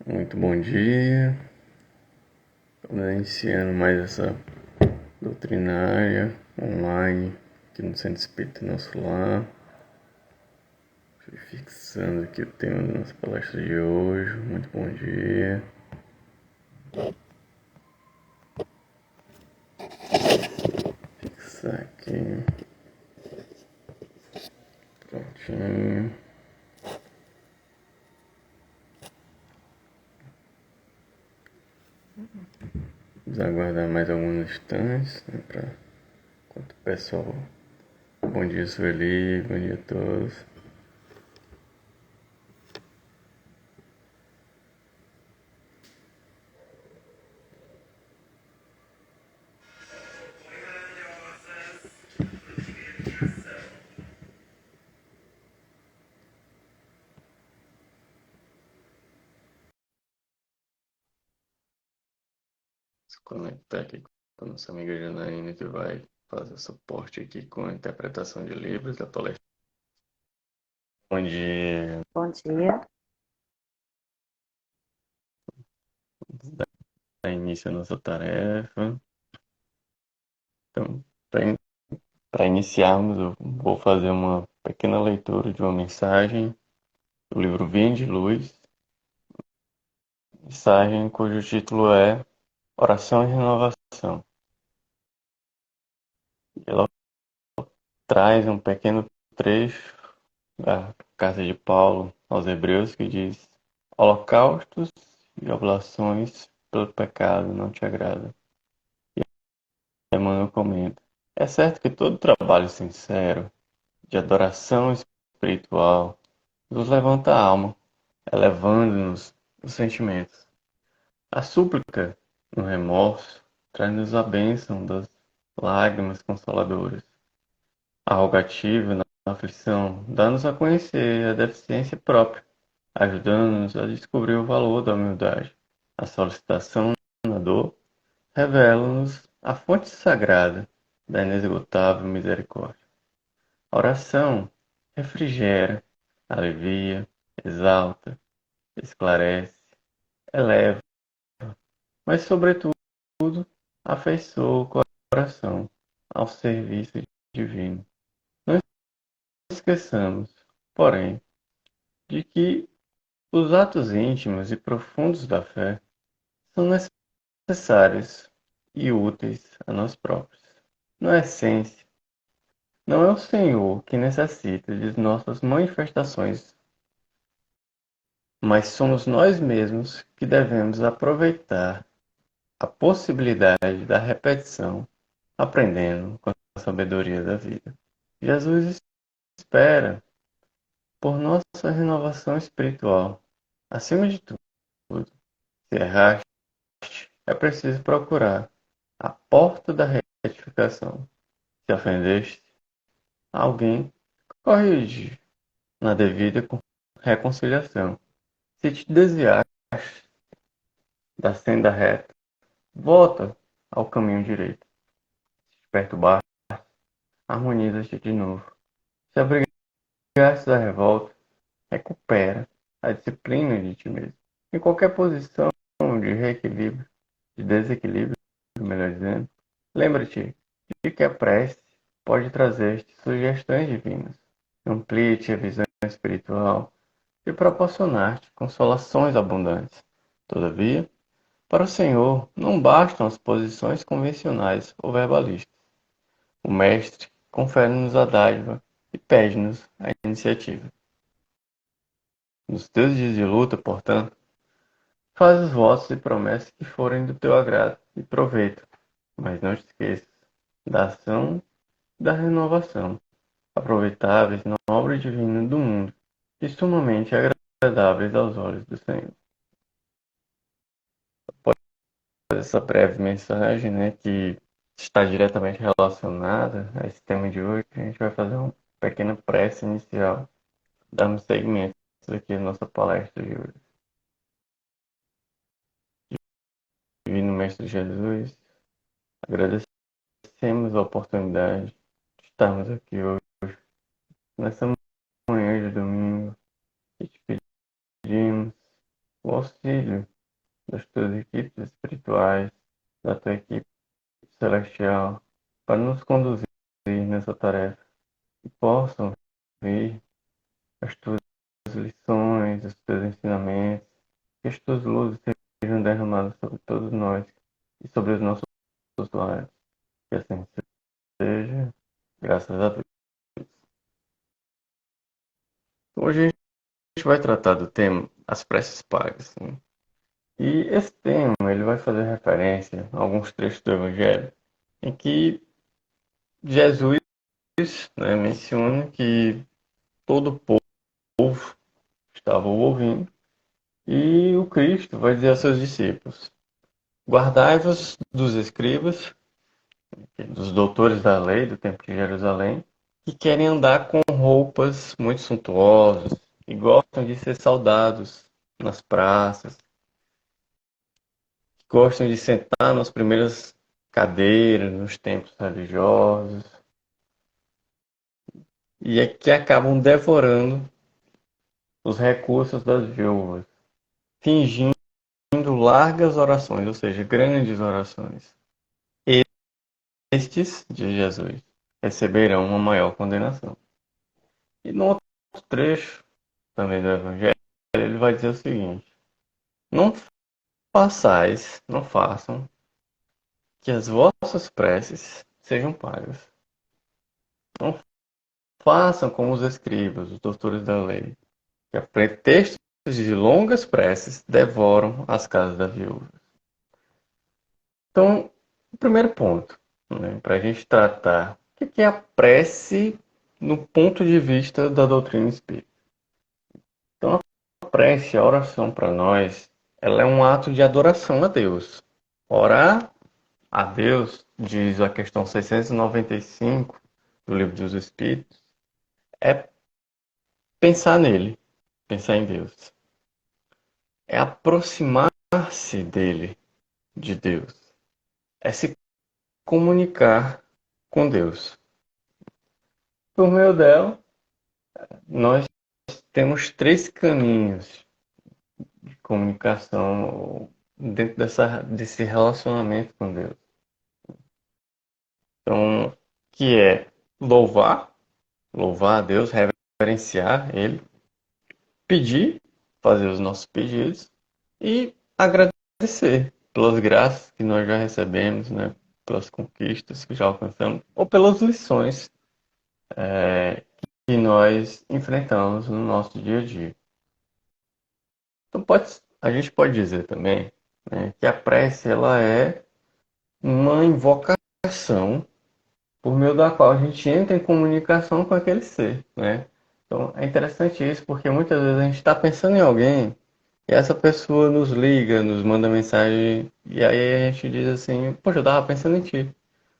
Muito bom dia. Estamos iniciando mais essa doutrinária online aqui no Centro Espírita Nosso Lar. Fui fixando aqui o tema da nossa palestra de hoje. Muito bom dia. Fixar aqui. Prontinho. Vamos aguardar mais alguns instantes, né, para enquanto o pessoal. Bom dia, Sueli. Bom dia a todos. Se conectar aqui com a nossa amiga Janaína, que vai fazer suporte aqui com a interpretação de livros da palestra. Bom dia. Bom dia. Dar início à nossa tarefa. Então, para iniciarmos, eu vou fazer uma pequena leitura de uma mensagem do livro Vinde Luz, mensagem cujo título é Oração e Renovação. Ela traz um pequeno trecho da carta de Paulo aos Hebreus que diz: Holocaustos e oblações pelo pecado não te agradam. E Emmanuel comenta: é certo que todo trabalho sincero de adoração espiritual nos levanta a alma, elevando-nos os sentimentos. A súplica, no remorso, traz-nos a bênção das lágrimas consoladoras. A rogativa, na aflição, dá-nos a conhecer a deficiência própria, ajudando-nos a descobrir o valor da humildade. A solicitação na dor revela-nos a fonte sagrada da inesgotável misericórdia. A oração refrigera, alivia, exalta, esclarece, eleva, mas, sobretudo, afeiçoa o coração ao serviço divino. Não esqueçamos, porém, de que os atos íntimos e profundos da fé são necessários e úteis a nós próprios. Na essência, não é o Senhor que necessita de nossas manifestações, mas somos nós mesmos que devemos aproveitar a possibilidade da repetição, aprendendo com a sabedoria da vida. Jesus espera por nossa renovação espiritual. Acima de tudo, se erraste, é preciso procurar a porta da retificação. Se ofendeste alguém, corrige na devida reconciliação. Se te desviaste da senda reta, volta ao caminho direito. Se te perturbar, harmoniza-te de novo. Se abrigastes a revolta, recupera a disciplina de ti mesmo. Em qualquer posição de reequilíbrio, de desequilíbrio, melhor dizendo, lembra-te de que a prece pode trazer-te sugestões divinas, amplie-te a visão espiritual e proporcionar-te consolações abundantes. Todavia, para o Senhor não bastam as posições convencionais ou verbalistas. O Mestre confere-nos a dádiva e pede-nos a iniciativa. Nos teus dias de luta, portanto, faz os votos e promessas que forem do teu agrado e proveito, mas não te esqueças da ação e da renovação, aproveitáveis na obra divina do mundo e sumamente agradáveis aos olhos do Senhor. Após essa breve mensagem, né, que está diretamente relacionada a esse tema de hoje, a gente vai fazer uma pequena prece inicial, dando seguimento aqui à nossa palestra de hoje. Divino Mestre Jesus, agradecemos a oportunidade de estarmos aqui hoje, nessa manhã de domingo, e te pedimos o auxílio das tuas equipes espirituais, da tua equipe celestial, para nos conduzir nessa tarefa, que possam vir as tuas lições, os teus ensinamentos, que as tuas luzes sejam derramadas sobre todos nós e sobre os nossos lares. Que assim seja, graças a Deus. Hoje a gente vai tratar do tema as preces pagas, né? E esse tema ele vai fazer referência a alguns trechos do Evangelho em que Jesus, né, menciona que todo o povo estava o ouvindo e o Cristo vai dizer aos seus discípulos: guardai-vos dos escribas, dos doutores da lei do Templo de Jerusalém, que querem andar com roupas muito suntuosas e gostam de ser saudados nas praças, gostam de sentar nas primeiras cadeiras nos templos religiosos e é que acabam devorando os recursos das viúvas, fingindo largas orações, ou seja, grandes orações. Estes, de Jesus, receberão uma maior condenação. E no outro trecho também do Evangelho, ele vai dizer o seguinte: não não façam que as vossas preces sejam pagas. Não façam como os escribas, os doutores da lei, que a pretextos de longas preces devoram as casas da viúva. Então, o primeiro ponto, né, para a gente tratar o que é a prece no ponto de vista da doutrina espírita. Então, a prece, a oração para nós, ela é um ato de adoração a Deus. Orar a Deus, diz a questão 695 do Livro dos Espíritos, é pensar nele, pensar em Deus. É aproximar-se dele, de Deus. É se comunicar com Deus. Por meio dela, nós temos três caminhos de comunicação dentro desse relacionamento com Deus. Então, que é louvar a Deus, reverenciar Ele, pedir, fazer os nossos pedidos e agradecer pelas graças que nós já recebemos, né? Pelas conquistas que já alcançamos, ou pelas lições que nós enfrentamos no nosso dia a dia. Então a gente pode dizer também, né, que a prece ela é uma invocação por meio da qual a gente entra em comunicação com aquele ser, né? Então é interessante isso porque muitas vezes a gente está pensando em alguém e essa pessoa nos liga, nos manda mensagem e aí a gente diz assim, poxa, eu estava pensando em ti.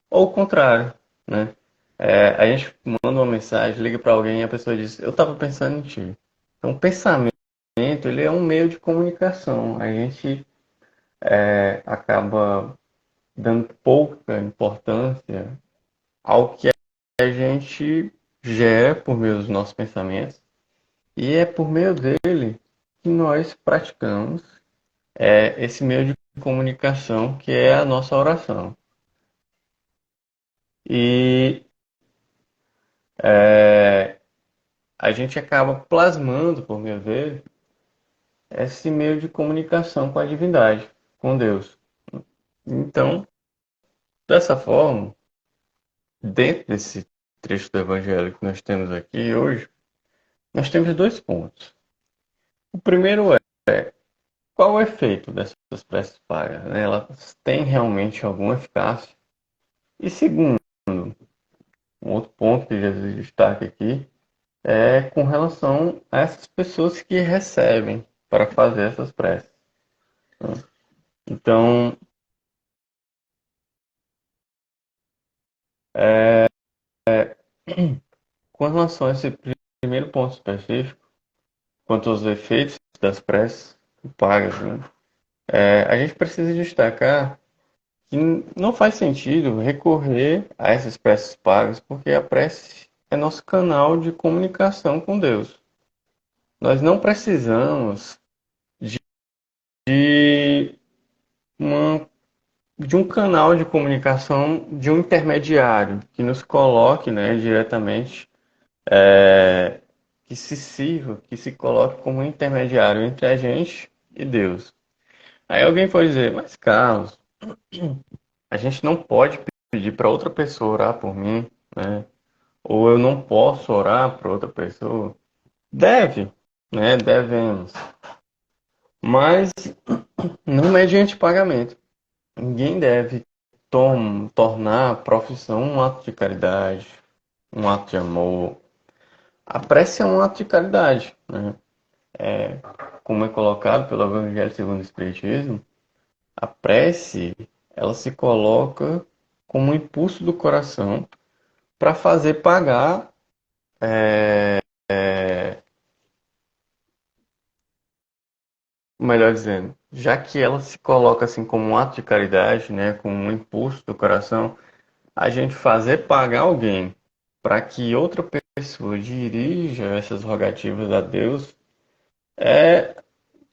Ou o contrário, né? A gente manda uma mensagem, liga para alguém e a pessoa diz, eu estava pensando em ti. Então o pensamento ele é um meio de comunicação. A gente acaba dando pouca importância ao que a gente gera por meio dos nossos pensamentos e é por meio dele que nós praticamos esse meio de comunicação que é a nossa oração. E a gente acaba plasmando por meio dele esse meio de comunicação com a divindade, com Deus. Então, dessa forma, dentro desse trecho do Evangelho que nós temos aqui hoje, nós temos dois pontos. O primeiro é qual o efeito dessas preces pagas, né? Elas têm realmente alguma eficácia? E segundo, um outro ponto que Jesus destaca aqui é com relação a essas pessoas que recebem para fazer essas preces. Então, com relação a esse primeiro ponto específico, quanto aos efeitos das preces pagas, né? A gente precisa destacar que não faz sentido recorrer a essas preces pagas, porque a prece é nosso canal de comunicação com Deus. Nós não precisamos de, uma, de um canal de comunicação, de um intermediário que nos coloque, né, diretamente, que se sirva, que se coloque como intermediário entre a gente e Deus. Aí alguém pode dizer, mas Carlos, a gente não pode pedir para outra pessoa orar por mim, né? Ou eu não posso orar para outra pessoa. Deve, né? Devemos. Mas não mediante pagamento. Ninguém deve tornar a profissão um ato de caridade, um ato de amor. A prece é um ato de caridade, né? Como é colocado pelo Evangelho segundo o Espiritismo, a prece, ela se coloca como um impulso do coração para fazer pagar, melhor dizendo, já que ela se coloca assim como um ato de caridade, né, como um impulso do coração, a gente fazer pagar alguém para que outra pessoa dirija essas rogativas a Deus é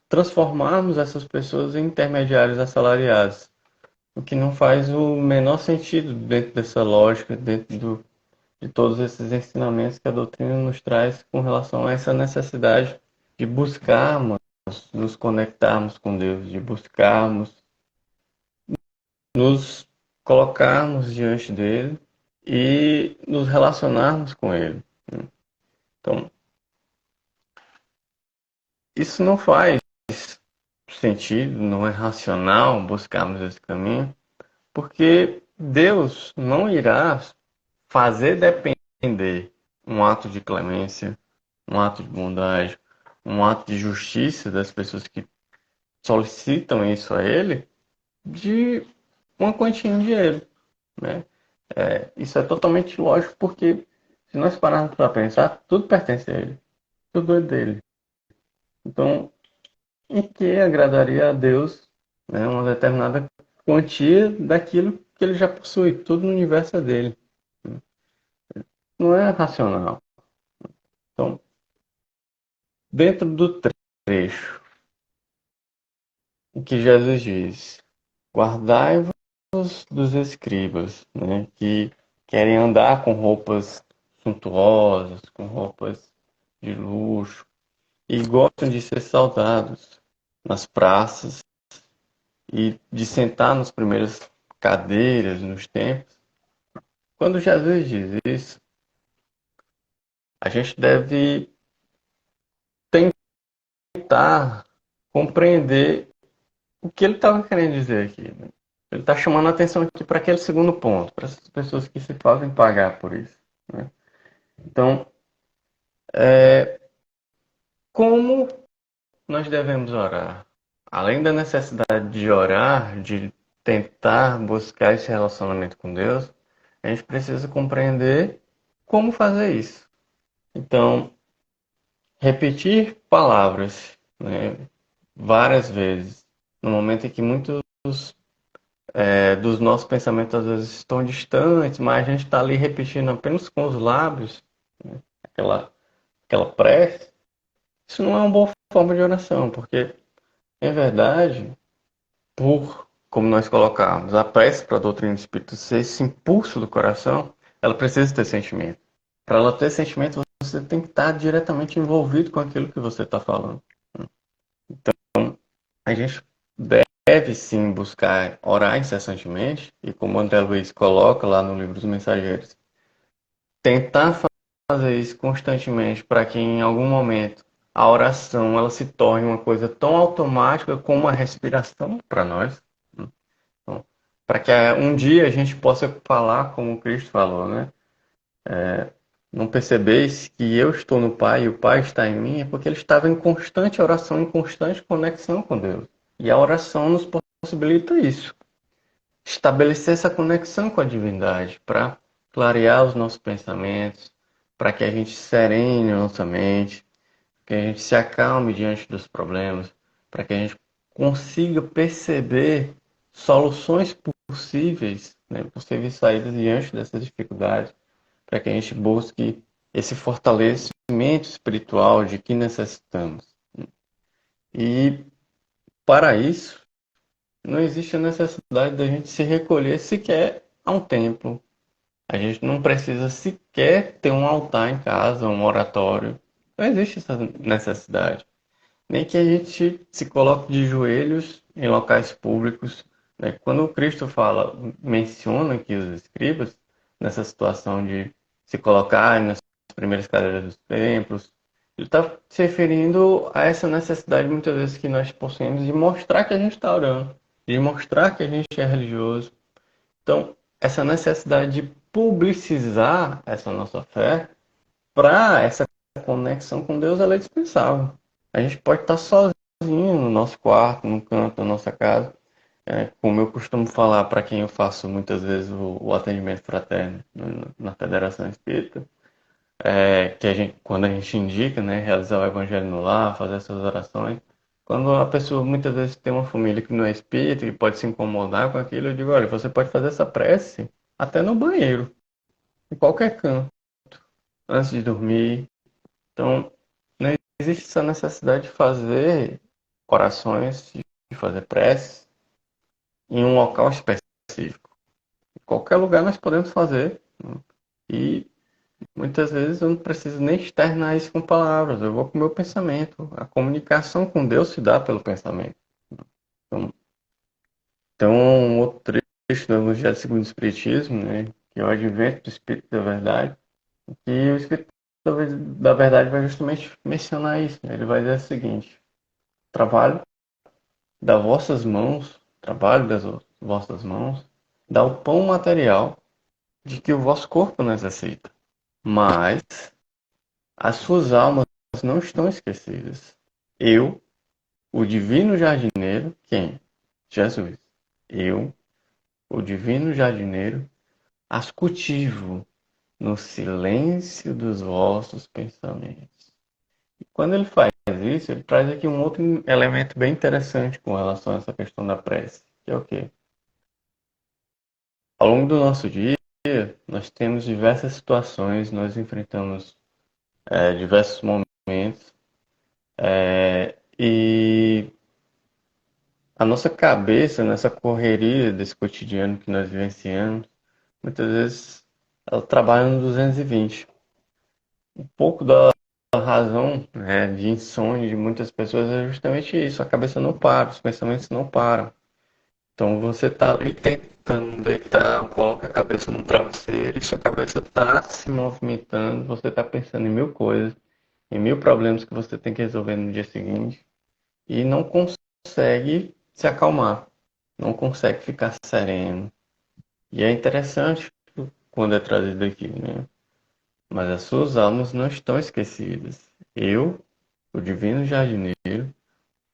transformarmos essas pessoas em intermediários assalariados, o que não faz o menor sentido dentro dessa lógica, de todos esses ensinamentos que a doutrina nos traz com relação a essa necessidade de buscarmos nos conectarmos com Deus, de buscarmos nos colocarmos diante dele e nos relacionarmos com ele. Então, isso não faz sentido, não é racional buscarmos esse caminho, porque Deus não irá fazer depender um ato de clemência, um ato de bondade, um ato de justiça das pessoas que solicitam isso a Ele, de uma quantia em dinheiro, né? Isso é totalmente lógico porque se nós pararmos para pensar, tudo pertence a Ele, tudo é dele. Então, em que agradaria a Deus, né, uma determinada quantia daquilo que Ele já possui? Tudo no universo é dele. Não é racional. Então, dentro do trecho, o que Jesus diz: guardai-vos dos escribas, né, que querem andar com roupas suntuosas, com roupas de luxo, e gostam de ser saudados nas praças e de sentar nas primeiras cadeiras nos templos. Quando Jesus diz isso, a gente deve tentar compreender o que ele estava querendo dizer aqui, né? Ele está chamando a atenção aqui para aquele segundo ponto, para essas pessoas que se fazem pagar por isso, né? Então, como nós devemos orar? Além da necessidade de orar, de tentar buscar esse relacionamento com Deus, a gente precisa compreender como fazer isso. Então, repetir palavras, né, várias vezes, no momento em que muitos dos nossos pensamentos às vezes estão distantes, mas a gente está ali repetindo apenas com os lábios, né, aquela prece, isso não é uma boa forma de oração, porque, em verdade, como nós colocamos, a prece para a doutrina do Espírito ser esse impulso do coração, ela precisa ter sentimento. Para ela ter sentimento, você tem que estar diretamente envolvido com aquilo que você está falando. A gente deve sim buscar orar incessantemente, e como o André Luiz coloca lá no livro dos Mensageiros, tentar fazer isso constantemente para que em algum momento a oração ela se torne uma coisa tão automática como a respiração para nós. Então, para que um dia a gente possa falar como Cristo falou, né? Não percebeis que eu estou no Pai e o Pai está em mim, é porque ele estava em constante oração, em constante conexão com Deus. E a oração nos possibilita isso. Estabelecer essa conexão com a divindade para clarear os nossos pensamentos, para que a gente serene a nossa mente, que a gente se acalme diante dos problemas, para que a gente consiga perceber soluções possíveis, né, possíveis saídas diante dessas dificuldades, para que a gente busque esse fortalecimento espiritual de que necessitamos. E Para isso, não existe a necessidade da gente se recolher sequer a um templo. A gente não precisa sequer ter um altar em casa, um oratório. Não existe essa necessidade. Nem que a gente se coloque de joelhos em locais públicos, né? Quando o Cristo fala, menciona que os escribas, nessa situação de se colocar nas primeiras cadeiras dos templos, ele está se referindo a essa necessidade muitas vezes que nós possuímos de mostrar que a gente está orando, de mostrar que a gente é religioso. Então, essa necessidade de publicizar essa nossa fé para essa conexão com Deus, ela é dispensável. A gente pode estar sozinho no nosso quarto, no canto da nossa casa, como eu costumo falar para quem eu faço muitas vezes o atendimento fraterno na Federação Espírita, que a gente, quando a gente indica, né, realizar o Evangelho no lar, fazer essas orações, quando a pessoa muitas vezes tem uma família que não é espírita e pode se incomodar com aquilo, eu digo, olha, você pode fazer essa prece até no banheiro, em qualquer canto, antes de dormir. Então, não existe essa necessidade de fazer orações, de fazer preces em um local específico. Em qualquer lugar nós podemos fazer, né? E muitas vezes eu não preciso nem externar isso com palavras, eu vou com o meu pensamento. A comunicação com Deus se dá pelo pensamento. Então, um outro trecho do Evangelho segundo o Espiritismo, né, que é o advento do Espírito da Verdade, que o Espírito da Verdade vai justamente mencionar isso, né? Ele vai dizer o seguinte: trabalho trabalho das vossas mãos, dá o pão material de que o vosso corpo necessita. Mas as suas almas não estão esquecidas. Eu, o divino jardineiro, quem? Jesus. Eu, o divino jardineiro, as cultivo no silêncio dos vossos pensamentos. E quando ele faz isso, ele traz aqui um outro elemento bem interessante com relação a essa questão da prece, que é o quê? Ao longo do nosso dia, nós temos diversas situações, nós enfrentamos diversos momentos, e a nossa cabeça, nessa correria desse cotidiano que nós vivenciamos, muitas vezes ela trabalha no 220. Um pouco da razão, né, de insônia de muitas pessoas é justamente isso, a cabeça não para, os pensamentos não param. Então você está ali tentando deitar, coloca a cabeça no travesseiro e sua cabeça está se movimentando, você está pensando em mil coisas, em mil problemas que você tem que resolver no dia seguinte e não consegue se acalmar, não consegue ficar sereno. E é interessante quando é trazido aqui, né? Mas as suas almas não estão esquecidas. Eu, o divino jardineiro,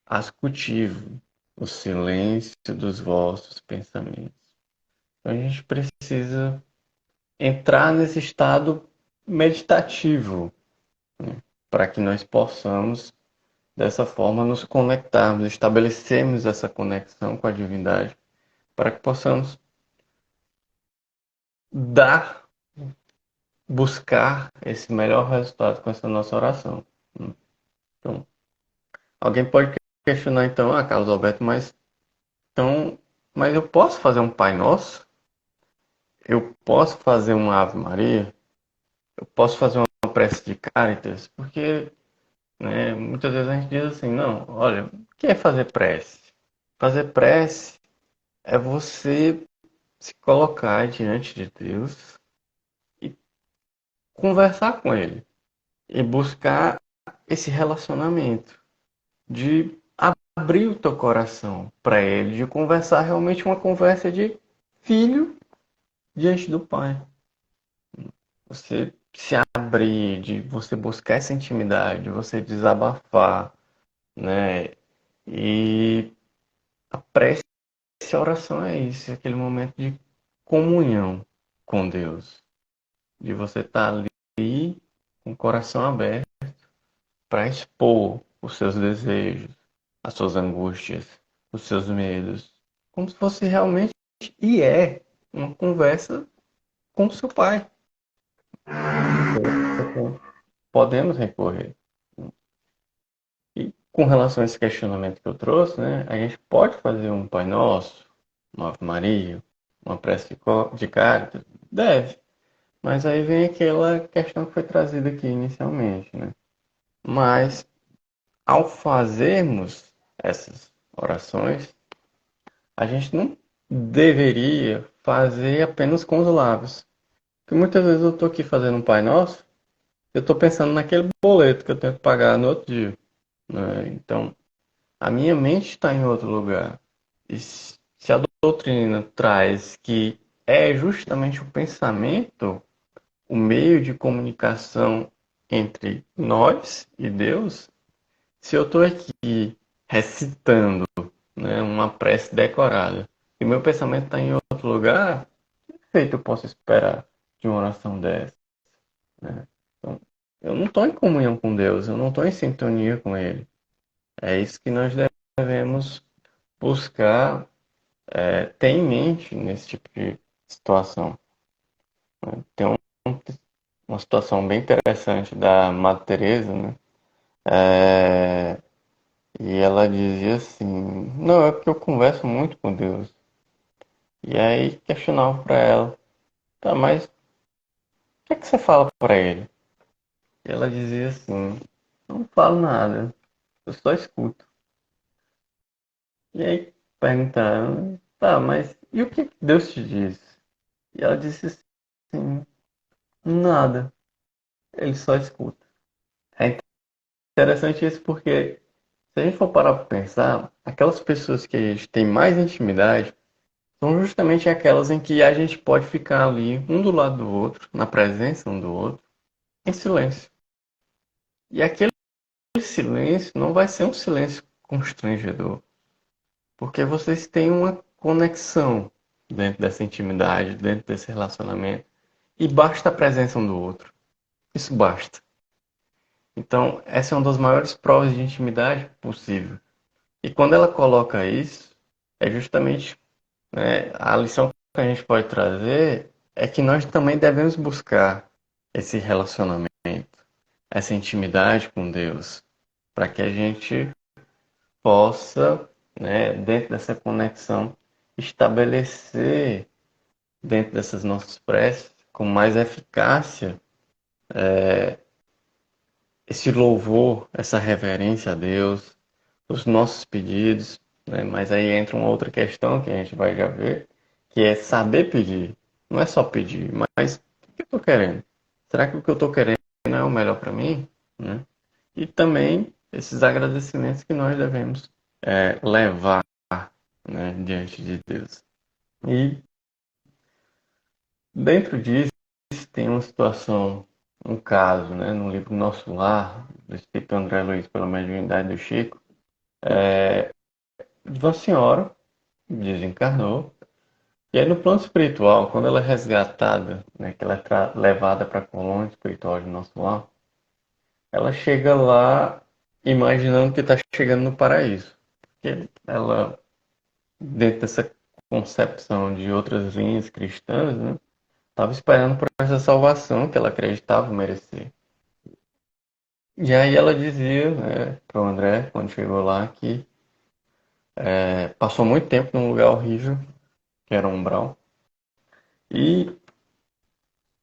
as cultivo, o silêncio dos vossos pensamentos. Então a gente precisa entrar nesse estado meditativo, né, para que nós possamos, dessa forma, nos conectarmos, estabelecermos essa conexão com a divindade, para que possamos dar, buscar esse melhor resultado com essa nossa oração. Então, alguém pode questionar então, Carlos Alberto, então, mas eu posso fazer um Pai Nosso? Eu posso fazer uma Ave Maria? Eu posso fazer uma prece de Cáritas? Porque, né, muitas vezes a gente diz assim, não, olha, o que é fazer prece? Fazer prece é você se colocar diante de Deus e conversar com Ele e buscar esse relacionamento, de abrir o teu coração para Ele, de conversar realmente uma conversa de filho diante do Pai. Você se abrir, de você buscar essa intimidade, de você desabafar, né? E a prece, a oração é isso, é aquele momento de comunhão com Deus, de você estar ali com o coração aberto para expor os seus desejos, as suas angústias, os seus medos, como se fosse realmente e é uma conversa com o seu pai. Então, podemos recorrer. com relação a esse questionamento que eu trouxe, né, a gente pode fazer um Pai Nosso, uma Ave Maria, uma prece de Cáritas? Deve. Mas aí vem aquela questão que foi trazida aqui inicialmente, né? Mas, ao fazermos essas orações, a gente não deveria fazer apenas com os lábios. Porque muitas vezes eu estou aqui fazendo um Pai Nosso, eu estou pensando naquele boleto que eu tenho que pagar no outro dia, né? Então, a minha mente está em outro lugar. E se a doutrina traz que é justamente o pensamento o meio de comunicação entre nós e Deus, se eu estou aqui recitando, né, uma prece decorada e meu pensamento está em outro lugar, que efeito eu posso esperar de uma oração dessa? Né? Então, eu não estou em comunhão com Deus, eu não estou em sintonia com Ele. É isso que nós devemos buscar ter em mente nesse tipo de situação. Né? Tem uma situação bem interessante da Madre Teresa, né? É, e ela dizia assim, não, é porque eu converso muito com Deus. E aí questionava para ela, tá, mas o que é que você fala para ele? E ela dizia assim, não falo nada, eu só escuto. E aí perguntaram, tá, mas e o que que Deus te diz? E ela disse assim, nada, ele só escuta. É interessante isso porque se a gente for parar para pensar, aquelas pessoas que a gente tem mais intimidade são justamente aquelas em que a gente pode ficar ali, um do lado do outro, na presença um do outro, em silêncio. E aquele silêncio não vai ser um silêncio constrangedor, porque vocês têm uma conexão dentro dessa intimidade, dentro desse relacionamento, e basta a presença um do outro. Isso basta. Então, essa é uma das maiores provas de intimidade possível. E quando ela coloca isso, é justamente, né, a lição que a gente pode trazer é que nós também devemos buscar esse relacionamento, essa intimidade com Deus, para que a gente possa, né, dentro dessa conexão, estabelecer dentro dessas nossas preces com mais eficácia esse louvor, essa reverência a Deus, os nossos pedidos, né? Mas aí entra uma outra questão que a gente vai já ver, que é saber pedir. Não é só pedir, mas o que eu estou querendo? Será que o que eu estou querendo é o melhor para mim? Né? E também esses agradecimentos que nós devemos levar, né, diante de Deus. E dentro disso tem uma situação, um caso, né, no livro Nosso Lar, do Espírito André Luiz pela mediunidade do Chico, de uma senhora desencarnou. E aí no plano espiritual, quando ela é resgatada, né, que ela é levada para a colônia espiritual de Nosso Lar, ela chega lá imaginando que está chegando no paraíso. Porque ela, dentro dessa concepção de outras linhas cristãs, né, estava esperando por essa salvação que ela acreditava merecer. E aí ela dizia, né, para o André, quando chegou lá, que passou muito tempo num lugar horrível, que era um umbral, e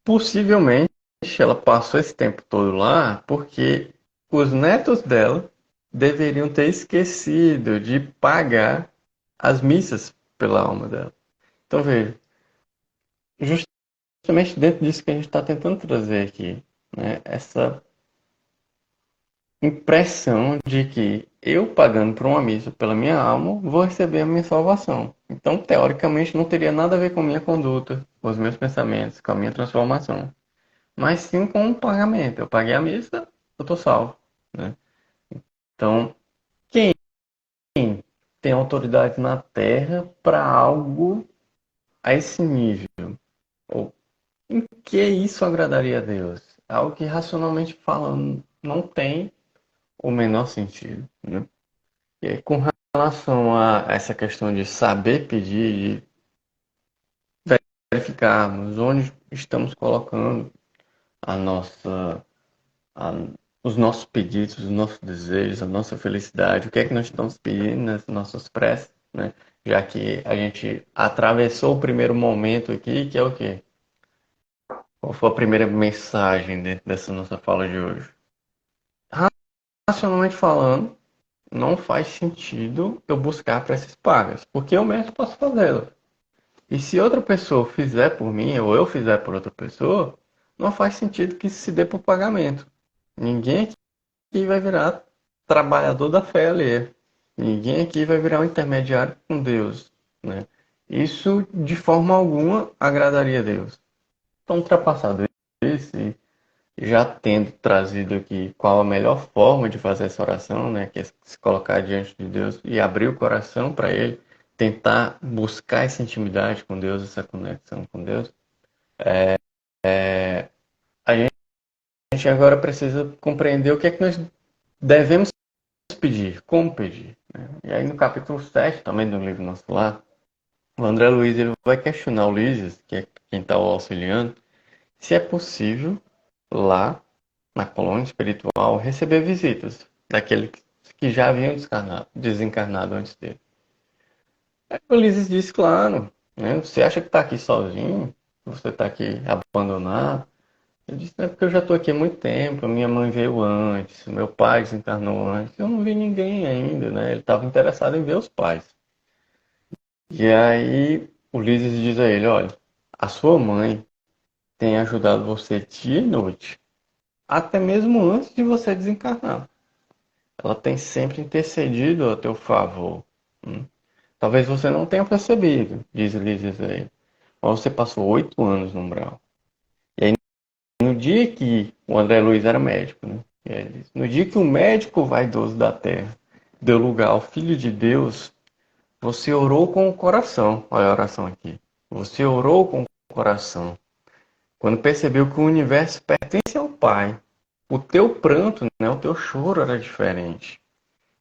possivelmente ela passou esse tempo todo lá porque os netos dela deveriam ter esquecido de pagar as missas pela alma dela. Então veja, justamente dentro disso que a gente está tentando trazer aqui, né, essa impressão de que eu pagando por uma missa pela minha alma vou receber a minha salvação. Então, teoricamente, não teria nada a ver com a minha conduta, com os meus pensamentos, com a minha transformação, mas sim com o pagamento. Eu paguei a missa, eu estou salvo, né? Então, quem tem autoridade na Terra para algo a esse nível? Ou em que isso agradaria a Deus? Algo que racionalmente falando não tem o menor sentido, né? E aí, com relação a essa questão de saber pedir, de verificarmos onde estamos colocando a nossa, a os nossos pedidos, os nossos desejos, a nossa felicidade, o que é que nós estamos pedindo nas nossas preces, né? Já que a gente atravessou o primeiro momento aqui, que é o quê? Qual foi a primeira mensagem dessa nossa fala de hoje? Racionalmente falando, não faz sentido eu buscar preces pagas, porque eu mesmo posso fazê-las. E se outra pessoa fizer por mim, ou eu fizer por outra pessoa, não faz sentido que se dê por pagamento. Ninguém aqui vai virar trabalhador da fé alheia. Ninguém aqui vai virar um intermediário com Deus, né? Isso de forma alguma agradaria a Deus. Então, ultrapassado isso, e já tendo trazido aqui qual a melhor forma de fazer essa oração, né, que é se colocar diante de Deus e abrir o coração para Ele, tentar buscar essa intimidade com Deus, essa conexão com Deus, a gente agora precisa compreender o que é que nós devemos pedir, como pedir, né? E aí no capítulo 7 também do livro Nosso Lar, o André Luiz ele vai questionar o Ulisses, que é quem está o auxiliando, se é possível lá na colônia espiritual receber visitas daqueles que já haviam desencarnado antes dele. Aí o Ulisses disse, claro, né? Você acha que está aqui sozinho? Você está aqui abandonado? Eu disse, não é porque eu já estou aqui há muito tempo, minha mãe veio antes, meu pai desencarnou antes, eu não vi ninguém ainda, né? Ele estava interessado em ver os pais. E aí o Ulisses diz a ele, olha, a sua mãe tem ajudado você dia e noite, até mesmo antes de você desencarnar. Ela tem sempre intercedido a teu favor. Hum. Talvez você não tenha percebido, diz Ulisses a ele, mas você passou 8 anos no umbral. E aí no dia que o André Luiz era médico, né? E aí ele diz, no dia que o médico vaidoso da terra deu lugar ao Filho de Deus, você orou com o coração. Olha a oração aqui. Você orou com o coração. Quando percebeu que o universo pertence ao Pai, o teu pranto, né, o teu choro era diferente.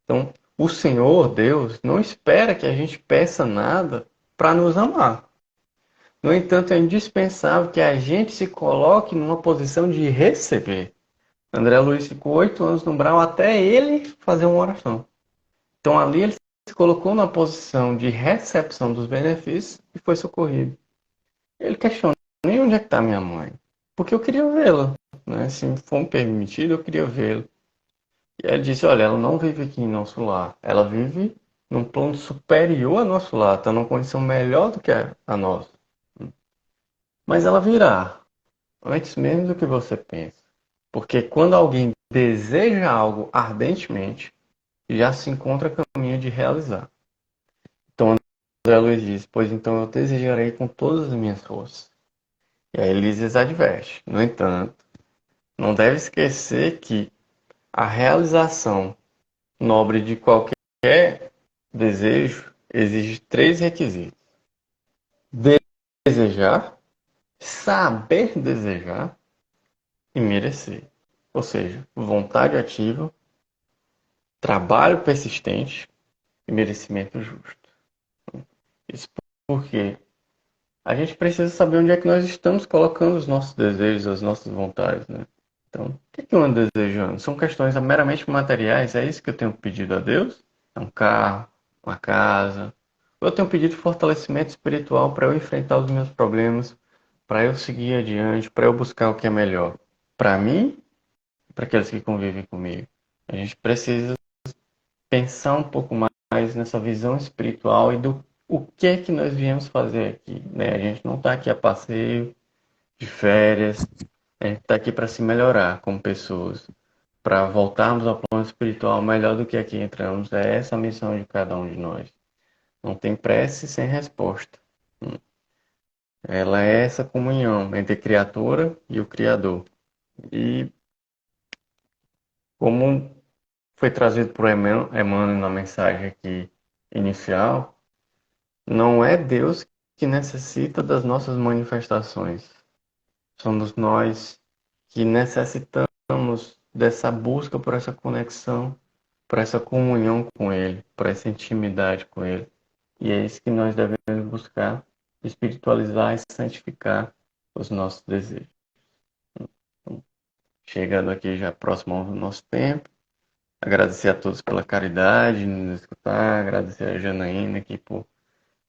Então, o Senhor, Deus, não espera que a gente peça nada para nos amar. No entanto, é indispensável que a gente se coloque numa posição de receber. André Luiz ficou 8 anos no umbral até ele fazer uma oração. Então ali ele se colocou na posição de recepção dos benefícios e foi socorrido. Ele questionou, nem onde é que está minha mãe? Porque eu queria vê-la, né? Se for me permitido, eu queria vê-la. E aí ele disse, olha, ela não vive aqui em nosso lar, ela vive num plano superior ao nosso lar, está numa condição melhor do que a nossa. Mas ela virá, antes mesmo do que você pensa. Porque quando alguém deseja algo ardentemente, já se encontra caminho de realizar. Então André Luiz diz, pois então eu desejarei com todas as minhas forças. E aí ele lhes adverte. No entanto, não deve esquecer que a realização nobre de qualquer desejo exige 3 requisitos: desejar, saber desejar e merecer. Ou seja, vontade ativa, trabalho persistente e merecimento justo. Isso porque a gente precisa saber onde é que nós estamos colocando os nossos desejos, as nossas vontades, né? Então, o que eu ando desejando? São questões meramente materiais? É isso que eu tenho pedido a Deus? É um carro, uma casa? Ou eu tenho pedido fortalecimento espiritual para eu enfrentar os meus problemas, para eu seguir adiante, para eu buscar o que é melhor? Para mim e para aqueles que convivem comigo. A gente precisa pensar um pouco mais nessa visão espiritual e do o que é que nós viemos fazer aqui, né? A gente não está aqui a passeio, de férias, a gente está aqui para se melhorar como pessoas, para voltarmos ao plano espiritual melhor do que aqui entramos. É essa a missão de cada um de nós. Não tem prece sem resposta. Ela é essa comunhão entre a criatura e o Criador. E como foi trazido por Emmanuel na mensagem aqui inicial, não é Deus que necessita das nossas manifestações. Somos nós que necessitamos dessa busca por essa conexão, por essa comunhão com Ele, por essa intimidade com Ele. E é isso que nós devemos buscar, espiritualizar e santificar os nossos desejos. chegando aqui já próximo ao nosso tempo. Agradecer a todos pela caridade, de nos escutar, agradecer a Janaína aqui por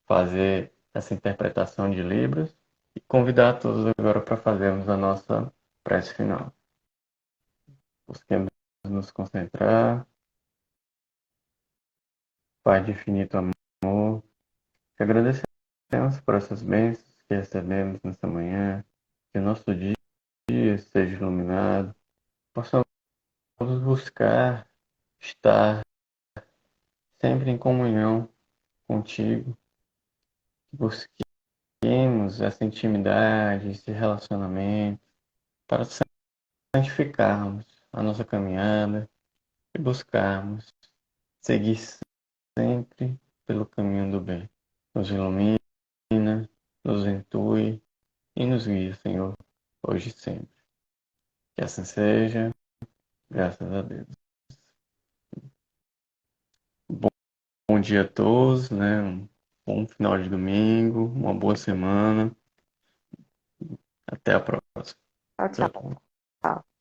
fazer essa interpretação de Libras e convidar a todos agora para fazermos a nossa prece final. Busquemos nos concentrar. Pai de infinito amor, te agradecemos por essas bênçãos que recebemos nessa manhã, que o nosso dia seja iluminado, possamos buscar estar sempre em comunhão contigo, busquemos essa intimidade, esse relacionamento, para santificarmos a nossa caminhada e buscarmos seguir sempre pelo caminho do bem. Nos ilumina, nos intui e nos guia, Senhor, hoje e sempre. Que assim seja, graças a Deus. Bom, bom dia a todos, né? Um bom final de domingo, uma boa semana. Até a próxima. Tchau, Tchau, tchau. tchau. Tchau.